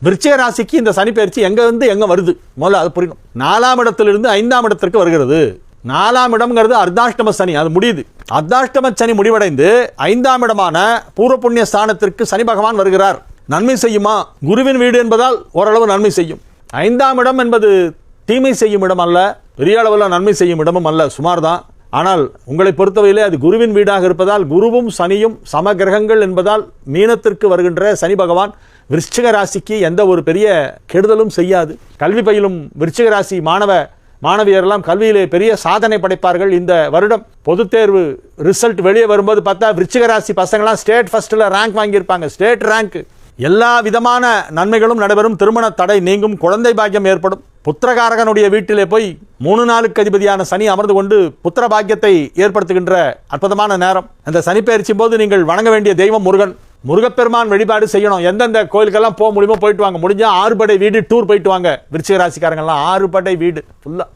விருச்சிக ராசிக்கு இந்த சனி பயிற்சி எங்க வருது முதல்ல அது புரியணும். 4ஆம் இடத்திலிருந்து 5ஆம் இடத்திற்கு வருகிறது. 4ஆம் இடம்ங்கிறது அர்த்தாஷ்டம சனி, அது முடியுது. அர்த்தாஷ்டம சனி முடிவடைந்து 5ஆம் இடமான பூர்வ புண்ணிய ஸ்தானத்திற்கு சனி பகவான் வருகிறார். நன்மை செய்யுமா? குருவின் வீடு என்பதால் ஓரளவு நன்மை செய்யும். 5ஆம் இடம் என்பது தீமை செய்யும் இடம் அல்ல, பெரிய அளவில் நன்மை செய்யும் இடமும் அல்ல, சுமார் தான். ஆனால் உங்களை பொறுத்தவரையிலே அது குருவின் வீடாக இருப்பதால், குருவும் சனியும் சம கிரகங்கள் என்பதால் மீனத்திற்கு வருகின்ற சனி பகவான் விருச்சிக ராசிக்கு எந்த ஒரு பெரிய கெடுதலும் செய்யாது. கல்வி பயிலும் விருச்சிக ராசி மாணவியரெல்லாம் கல்வியிலே பெரிய சாதனை படைப்பார்கள். இந்த வருடம் பொதுத் தேர்வு ரிசல்ட் வெளியே வரும்போது பார்த்தா விருச்சிக ராசி பசங்களாம் ஸ்டேட் ஃபர்ஸ்ட்ல ரேங்க் வாங்கியிருப்பாங்க, ஸ்டேட் ரேங்க். எல்லா விதமான நன்மைகளும் நடைபெறும். திருமண தடை நீங்கும், குழந்தை பாக்கியம் ஏற்படும். புத்திரகாரகனுடைய வீட்டிலே போய் 3 நாளுக்கு அதிபதியான சனி அமர்ந்து கொண்டு புத்திர பாக்கியத்தை ஏற்படுத்துகின்ற அற்புதமான நேரம். அந்த சனி பயிற்சி போது நீங்கள் வணங்க வேண்டிய தெய்வம் முருகன். முருகப்பெருமான் வழிபாடு செய்யணும். எந்தெந்த கோயிலுக்கெல்லாம் போக முடியுமோ போயிட்டு வாங்க. முடிஞ்சா 6 படை வீடு டூர் போயிட்டு வாங்க. விருச்சிக ராசிக்காரங்கெல்லாம் 6 படை வீடு ஃபுல்லா